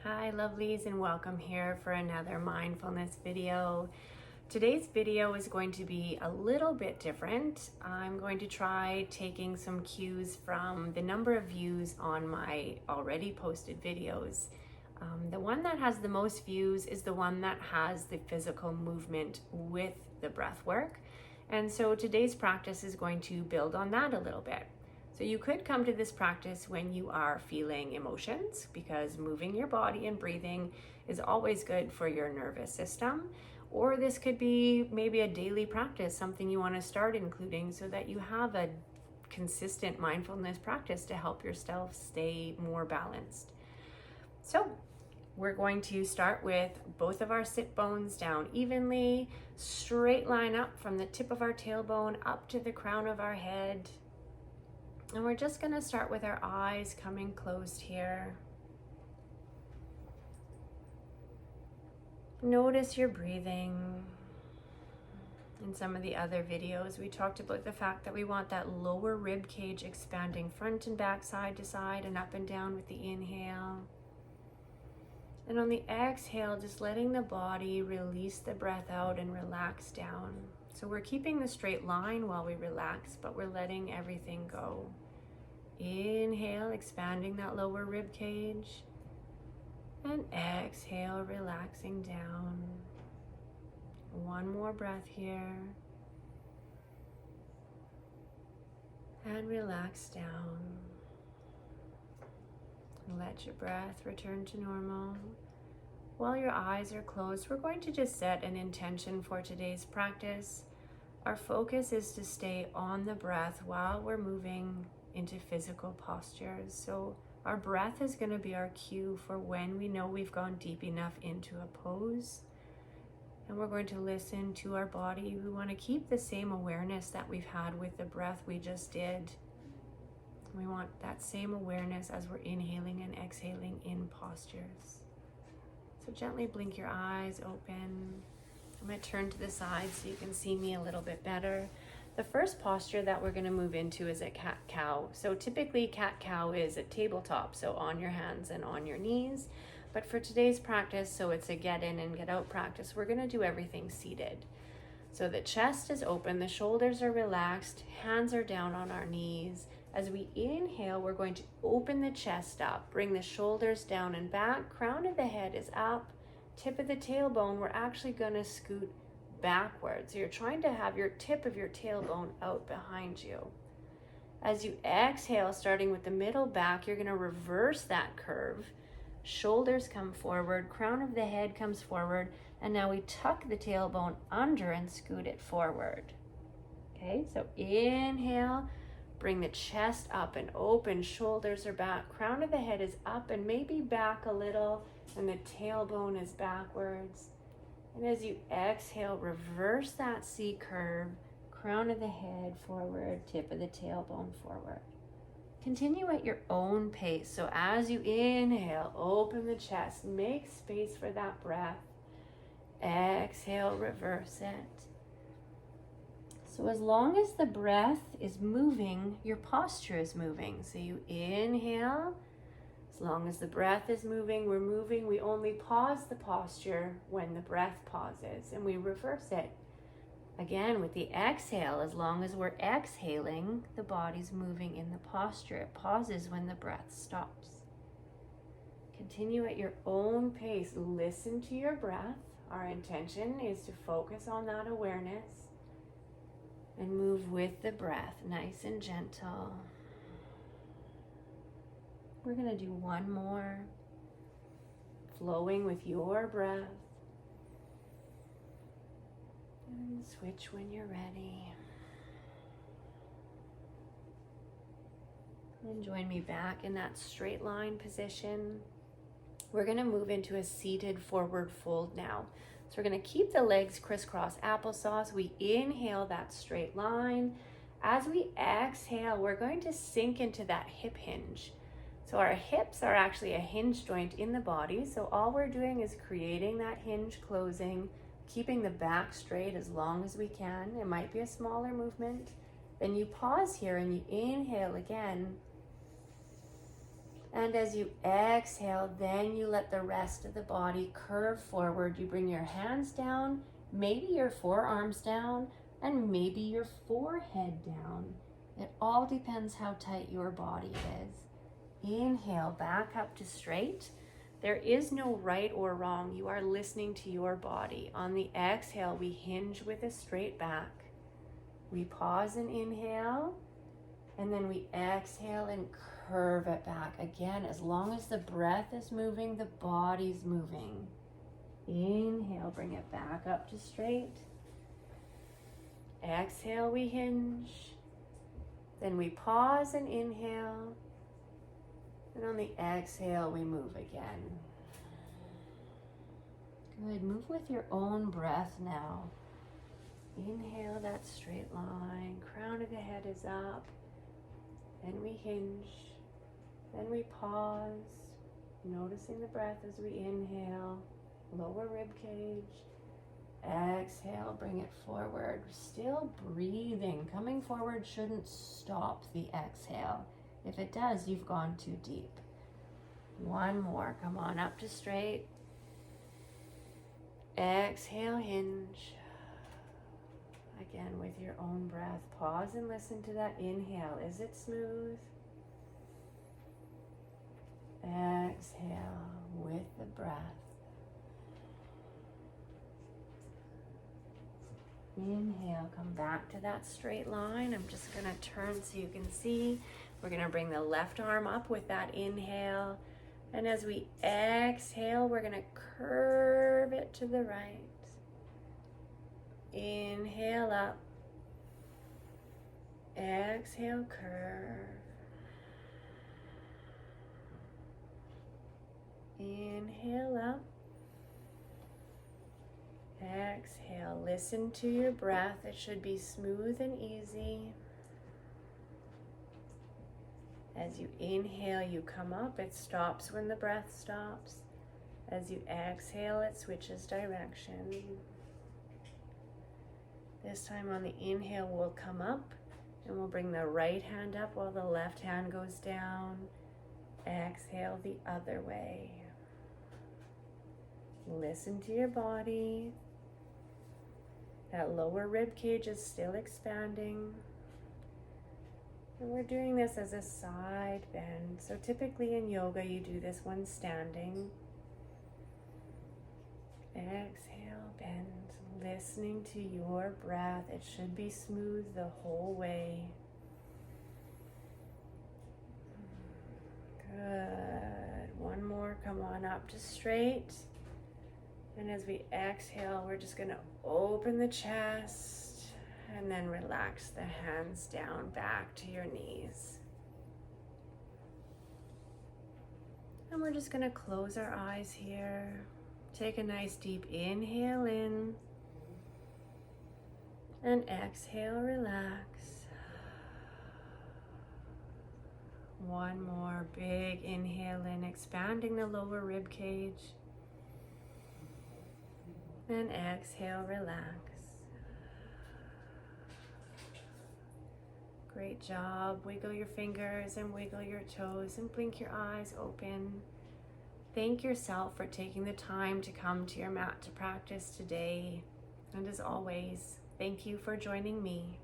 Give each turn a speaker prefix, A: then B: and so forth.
A: Hi lovelies, and welcome here for another mindfulness video. Today's video is going to be a little bit different. I'm going to try taking some cues from the number of views on my already posted videos. The one that has the most views is the one that has the physical movement with the breath work. And so today's practice is going to build on that a little bit. So you could come to this practice when you are feeling emotions, because moving your body and breathing is always good for your nervous system. Or this could be maybe a daily practice, something you want to start including so that you have a consistent mindfulness practice to help yourself stay more balanced. So we're going to start with both of our sit bones down evenly, straight line up from the tip of our tailbone up to the crown of our head. And we're just going to start with our eyes coming closed here. Notice your breathing. In some of the other videos, we talked about the fact that we want that lower rib cage expanding front and back, side to side, and up and down with the inhale. And on the exhale, just letting the body release the breath out and relax down. So we're keeping the straight line while we relax, but we're letting everything go. Inhale, expanding that lower rib cage. And exhale, relaxing down. One more breath here. And relax down. And let your breath return to normal. While your eyes are closed, we're going to just set an intention for today's practice. Our focus is to stay on the breath while we're moving into physical postures. So our breath is going to be our cue for when we know we've gone deep enough into a pose. And we're going to listen to our body. We want to keep the same awareness that we've had with the breath we just did. We want that same awareness as we're inhaling and exhaling in postures. So gently blink your eyes open. I'm going to turn to the side so you can see me a little bit better. The first posture that we're going to move into is a cat-cow. So typically cat-cow is a tabletop, so on your hands and on your knees. But for today's practice, so it's a get in and get out practice, we're going to do everything seated. So the chest is open, the shoulders are relaxed, hands are down on our knees. As we inhale, we're going to open the chest up, bring the shoulders down and back, crown of the head is up, tip of the tailbone, we're actually going to scoot backwards. So you're trying to have your tip of your tailbone out behind you. As you exhale, starting with the middle back, you're going to reverse that curve. Shoulders come forward, crown of the head comes forward, and now we tuck the tailbone under and scoot it forward. Okay, so inhale, bring the chest up and open, shoulders are back, crown of the head is up and maybe back a little, and the tailbone is backwards. And as you exhale, reverse that C curve, crown of the head forward, tip of the tailbone forward. Continue at your own pace. So as you inhale, open the chest, make space for that breath. Exhale, reverse it. So as long as the breath is moving, your posture is moving. So you inhale. As long as the breath is moving, we're moving. We only pause the posture when the breath pauses, and we reverse it. Again, with the exhale, as long as we're exhaling, the body's moving in the posture. It pauses when the breath stops. Continue at your own pace. Listen to your breath. Our intention is to focus on that awareness and move with the breath, nice and gentle. We're going to do one more, flowing with your breath. And switch when you're ready. And join me back in that straight line position. We're going to move into a seated forward fold now. So we're going to keep the legs crisscross applesauce. We inhale that straight line. As we exhale, we're going to sink into that hip hinge. So our hips are actually a hinge joint in the body. So all we're doing is creating that hinge closing, keeping the back straight as long as we can. It might be a smaller movement. Then you pause here and you inhale again. And as you exhale, then you let the rest of the body curve forward. You bring your hands down, maybe your forearms down, and maybe your forehead down. It all depends how tight your body is. Inhale, back up to straight. There is no right or wrong. You are listening to your body. On the exhale, we hinge with a straight back. We pause and inhale, and then we exhale and curve it back. Again, as long as the breath is moving, the body's moving. Inhale, bring it back up to straight. Exhale, we hinge. Then we pause and inhale. And on the exhale, we move again. Good. Move with your own breath now. Inhale that straight line. Crown of the head is up. Then we hinge. Then we pause. Noticing the breath as we inhale. Lower rib cage. Exhale, bring it forward. Still breathing. Coming forward shouldn't stop the exhale. If it does, you've gone too deep. One more. Come on up to straight. Exhale, hinge. Again, with your own breath. Pause and listen to that inhale. Is it smooth? Exhale with the breath. Inhale, come back to that straight line. I'm just going to turn so you can see. We're going to bring the left arm up with that inhale. And as we exhale, we're going to curve it to the right. Inhale up. Exhale, curve. Inhale up. Exhale. Listen to your breath. It should be smooth and easy. As you inhale, you come up. It stops when the breath stops. As you exhale, it switches direction. This time on the inhale, we'll come up and we'll bring the right hand up while the left hand goes down. Exhale the other way. Listen to your body. That lower rib cage is still expanding. And we're doing this as a side bend. So typically in yoga, you do this one standing. Exhale, bend. Listening to your breath. It should be smooth the whole way. Good. One more. Come on up to straight. And as we exhale, we're just going to open the chest and then relax the hands down back to your knees. And we're just going to close our eyes here. Take a nice deep inhale in. And exhale, relax. One more big inhale in, expanding the lower rib cage. And exhale, relax. Great job. Wiggle your fingers and wiggle your toes and blink your eyes open. Thank yourself for taking the time to come to your mat to practice today. And as always, thank you for joining me.